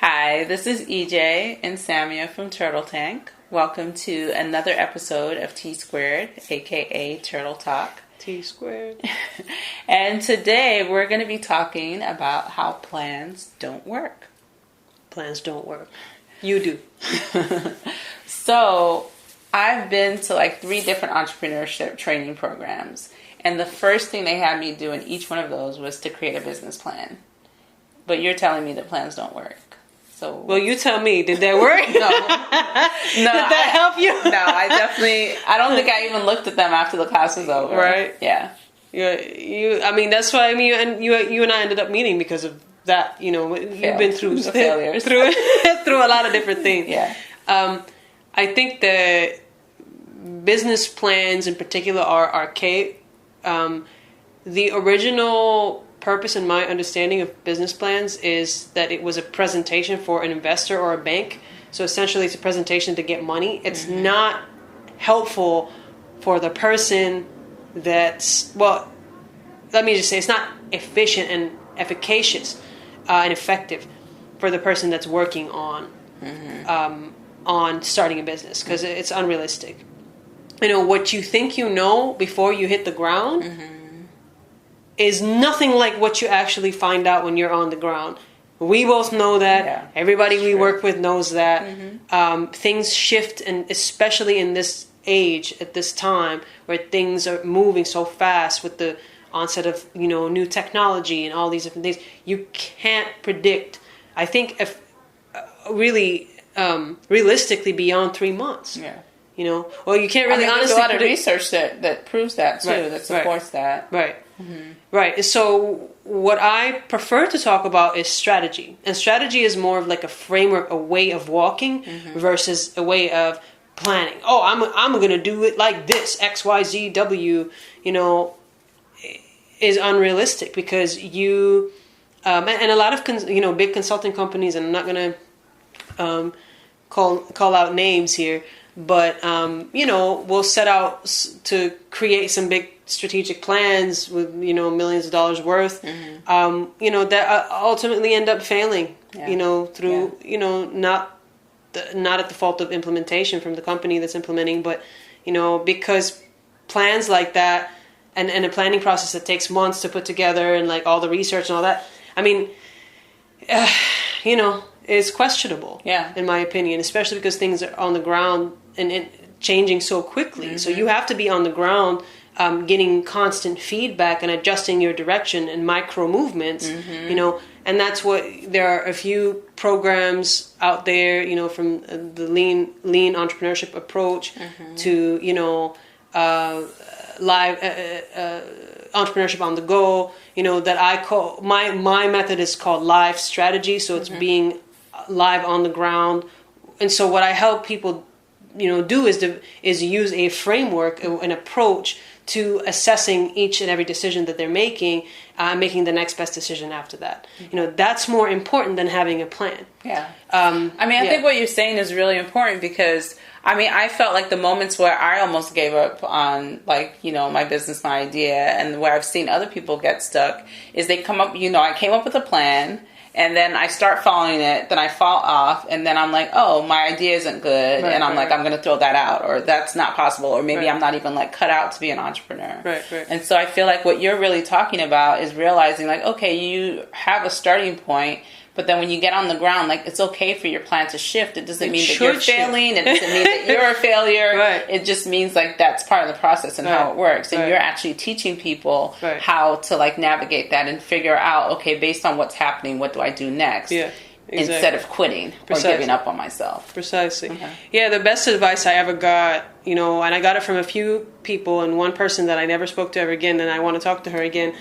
Hi, this is EJ and Samia from Turtle Tank. Welcome to another episode of T Squared, aka Turtle Talk. T Squared. And today we're going to be talking about how plans don't work. Plans don't work. You do. So, I've been to like 3 different entrepreneurship training programs. And the first thing they had me do in each one of those was to create a business plan. But you're telling me that plans don't work. So, well, you tell me, did that work? No. Did that help you? No, I don't think I even looked at them after the class was over. Right? Yeah. I mean, that's why you and I ended up meeting because of that. You know, you've been through failures. through a lot of different things. Yeah. I think the business plans in particular are archaic. The original purpose in my understanding of business plans is that it was a presentation for an investor or a bank. So essentially it's a presentation to get money. It's not helpful for the person that's, well, let me just say it's not efficient and efficacious and effective for the person that's working on starting a business, because it's unrealistic. You know, what you think you know before you hit the ground is nothing like what you actually find out when you're on the ground. We both know that. Yeah, everybody we work with knows that. Things shift, and especially in this age, at this time, where things are moving so fast with the onset of, you know, new technology and all these different things. You can't predict, I think, if realistically beyond 3 months. Yeah. You know, well, you can't really honestly. There's a lot of research that proves that too, that supports that. Right. Right. So what I prefer to talk about is strategy. And strategy is more of like a framework, a way of walking versus a way of planning. Oh, I'm going to do it like this, X, Y, Z, W, you know, is unrealistic, because you, and a lot of, big consulting companies, and I'm not going to call out names here, but, we'll set out to create some big strategic plans with, millions of dollars worth, that ultimately end up failing, through, not at the fault of implementation from the company that's implementing, but, because plans like that and a planning process that takes months to put together, and like all the research and all that, I mean, is questionable, in my opinion, especially because things are on the ground and changing so quickly. So you have to be on the ground, getting constant feedback and adjusting your direction and micro movements, and that's what, there are a few programs out there, from the lean entrepreneurship approach to, live entrepreneurship on the go, that I call, my method is called live strategy. So it's being live on the ground. And so what I help people, do is use a framework, an approach to assessing each and every decision that they're making, making the next best decision after that. That's more important than having a plan. Yeah. I think what you're saying is really important, because I felt like the moments where I almost gave up on, my business, my idea, and where I've seen other people get stuck, is they come up, I came up with a plan, and then I start following it, then I fall off, and then I'm like, oh, my idea isn't good, and I'm like, I'm going to throw that out, or that's not possible, or maybe I'm not even, cut out to be an entrepreneur. Right. And so I feel like what you're really talking about is realizing, okay, you have a starting point, but then when you get on the ground, it's okay for your plan to shift. It doesn't mean that you're failing. It doesn't mean that you're a failure. Right. It just means that's part of the process and how it works. And you're actually teaching people how to navigate that and figure out, okay, based on what's happening, what do I do next? Yeah. Exactly. Instead of quitting or giving up on myself. Precisely. Okay. Yeah, the best advice I ever got, and I got it from a few people, and one person that I never spoke to ever again, and I want to talk to her again.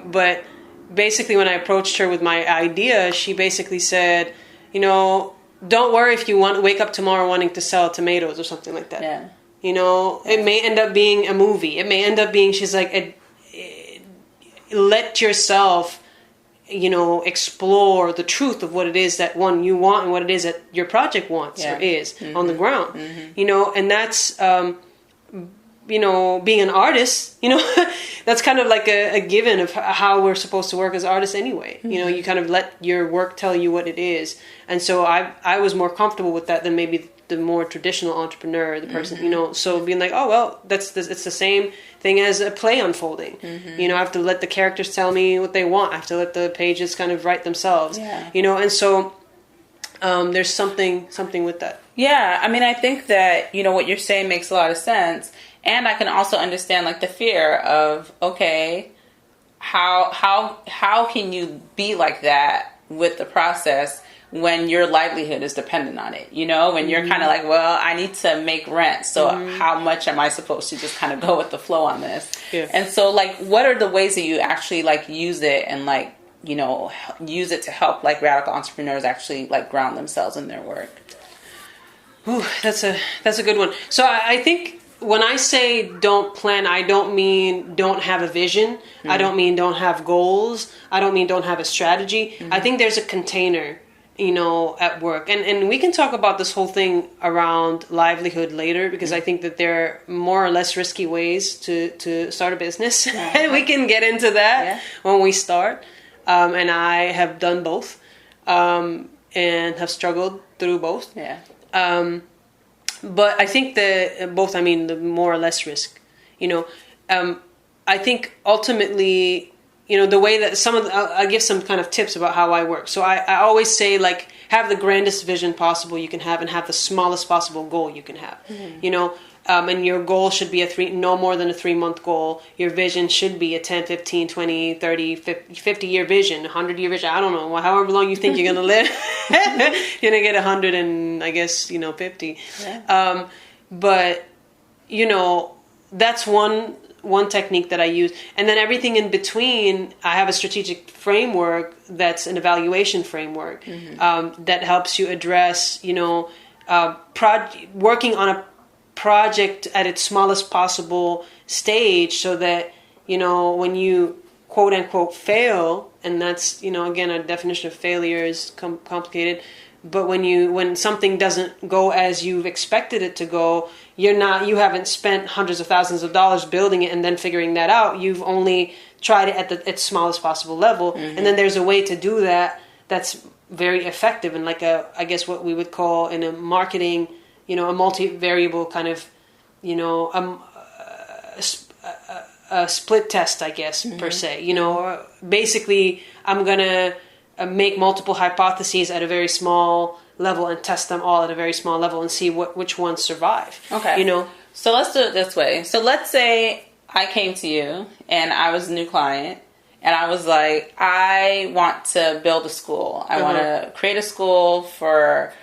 But basically, when I approached her with my idea, she basically said, don't worry if you wake up tomorrow wanting to sell tomatoes or something like that. Yeah. It may end up being a movie. It may end up being, she's like, let yourself, explore the truth of what it is that you want and what it is that your project wants or is on the ground. And that's being an artist, that's kind of like a given of how we're supposed to work as artists anyway. You kind of let your work tell you what it is. And so I was more comfortable with that than maybe the more traditional entrepreneur, the person, so being like, oh, well, it's the same thing as a play unfolding. I have to let the characters tell me what they want. I have to let the pages kind of write themselves, and so there's something with that. Yeah, I mean, I think that, what you're saying makes a lot of sense. And I can also understand, like, the fear of, okay, how can you be like that with the process when your livelihood is dependent on it? When you're kind of like, well, I need to make rent, so how much am I supposed to just kind of go with the flow on this? Yeah. And so, like, what are the ways that you actually, like, use it and, like, use it to help, like, radical entrepreneurs actually, like, ground themselves in their work? Ooh, that's a good one. So I think when I say don't plan, I don't mean don't have a vision. I don't mean don't have goals. I don't mean don't have a strategy. I think there's a container, at work. And we can talk about this whole thing around livelihood later, because I think that there are more or less risky ways to start a business. And we can get into that when we start. And I have done both and have struggled through both. Yeah. But I think both, I mean, the more or less risk, I think ultimately, the way that I'll give some kind of tips about how I work. So I always say, like, have the grandest vision possible you can have and have the smallest possible goal you can have, and your goal should be no more than a 3-month goal. Your vision should be a 10, 15, 20, 30, 50 year vision, 100-year vision. I don't know, however long you think you're going to live. You're going to get 100 and, I guess, 50. Yeah. But, that's one technique that I use. And then everything in between, I have a strategic framework that's an evaluation framework that helps you address, working on a project at its smallest possible stage, so that when you quote unquote fail, and that's again, a definition of failure is complicated, but when something doesn't go as you've expected it to go, you haven't spent hundreds of thousands of dollars building it and then figuring that out. You've only tried it at its smallest possible level, and then there's a way to do that that's very effective, and like I guess what we would call in a marketing, a multivariable kind of, a split test, I guess, per se. Basically, I'm going to make multiple hypotheses at a very small level and test them all at a very small level and see which ones survive. Okay. So let's do it this way. So let's say I came to you and I was a new client, and I was like, I want to build a school. I want to create a school for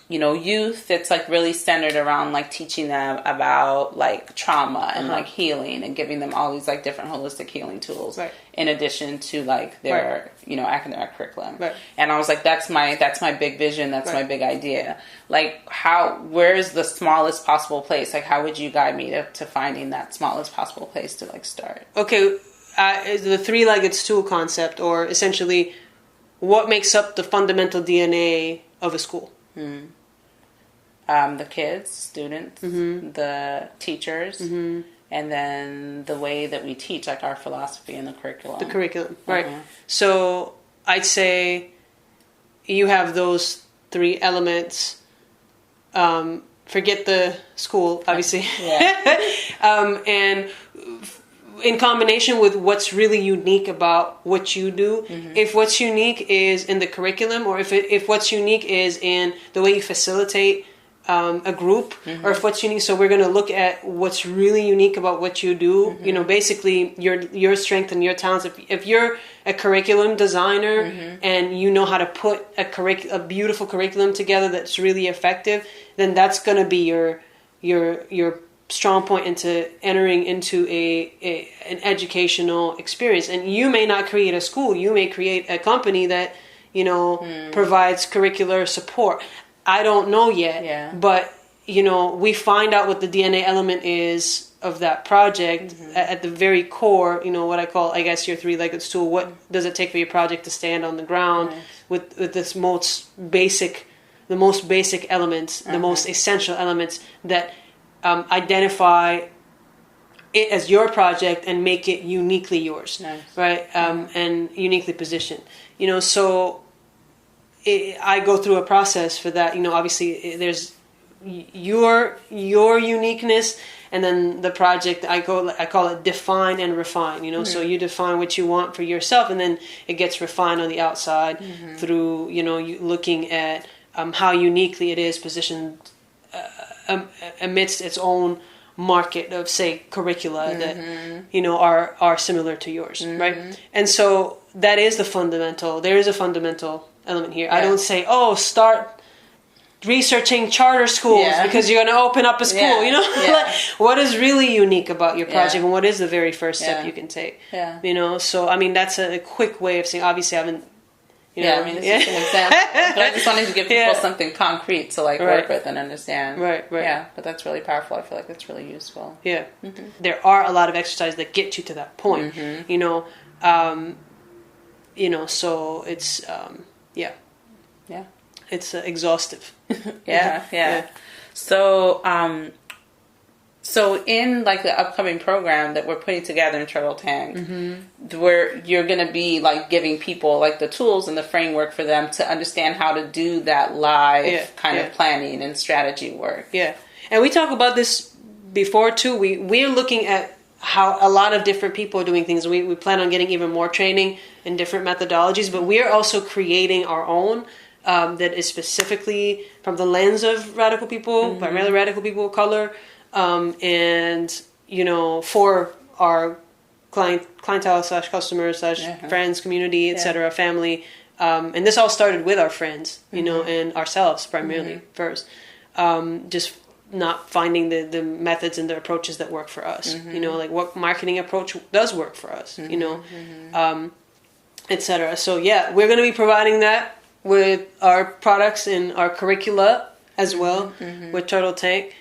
youth that's like really centered around like teaching them about like trauma and like healing, and giving them all these like different holistic healing tools in addition to like their academic curriculum. And I was like, that's my big vision, that's my big idea. Like, where's the smallest possible place? Like, how would you guide me to finding that smallest possible place to like start? Okay, the three-legged stool concept, or essentially what makes up the fundamental DNA of a school? The kids, students, the teachers, and then the way that we teach, like our philosophy and the curriculum. The curriculum, right. So I'd say you have those three elements. Forget the school, obviously. And in combination with what's really unique about what you do, if what's unique is in the curriculum, or if what's unique is in the way you facilitate a group, or if what's unique, so we're going to look at what's really unique about what you do, basically your strength and your talents. If you're a curriculum designer and you know how to put a beautiful curriculum together that's really effective, then that's going to be your strong point into entering into an educational experience. And you may not create a school, you may create a company that provides curricular support. I don't know yet, but we find out what the DNA element is of that project at the very core. What I call, I guess, your three-legged stool. What does it take for your project to stand on the ground with this most basic elements, the most essential elements that identify it as your project and make it uniquely yours, Nice. right? And uniquely positioned. So I go through a process for that. Obviously there's your uniqueness, and then the project I call it define and refine. So you define what you want for yourself, and then it gets refined on the outside through you looking at how uniquely it is positioned amidst its own market of, say, curricula that are similar to yours, right? And so that is there is a fundamental element here. I don't say, start researching charter schools because you're going to open up a school. Like, what is really unique about your project, and what is the very first step you can take? So I mean, that's a quick way of saying. Obviously, I haven't. I mean, it's just an example. But I just wanted to give people something concrete to work with and understand. Right. Yeah, but that's really powerful. I feel like it's really useful. Yeah. There are a lot of exercises that get you to that point. So it's Yeah. It's exhaustive. Yeah. So in the upcoming program that we're putting together in Turtle Tank, where you're going to be giving people the tools and the framework for them to understand how to do that live kind of planning and strategy work. Yeah. And we talk about this before too. We're looking at how a lot of different people are doing things. We plan on getting even more training in different methodologies, but we are also creating our own that is specifically from the lens of radical people, primarily radical people of color. And for our clientele / customers / friends, community, etc., family, and this all started with our friends, and ourselves primarily first. Just not finding the methods and the approaches that work for us. What marketing approach does work for us. Etc. So we're going to be providing that with our products and our curricula as well with Turtle Tank.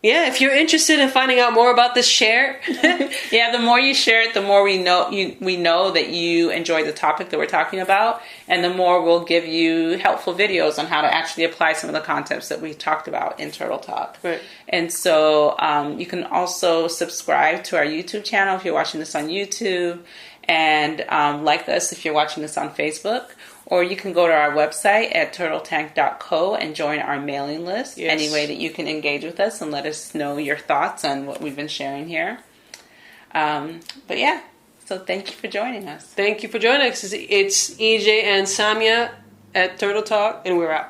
If you're interested in finding out more about this, share. The more you share it, the more we know that you enjoy the topic that we're talking about, and the more we'll give you helpful videos on how to actually apply some of the concepts that we talked about in Turtle Talk. Right. And so you can also subscribe to our YouTube channel if you're watching this on YouTube, and like us if you're watching this on Facebook. Or you can go to our website at turtletank.co and join our mailing list. Yes. Any way that you can engage with us and let us know your thoughts on what we've been sharing here. So thank you for joining us. Thank you for joining us. It's EJ and Samia at Turtle Talk, and we're out.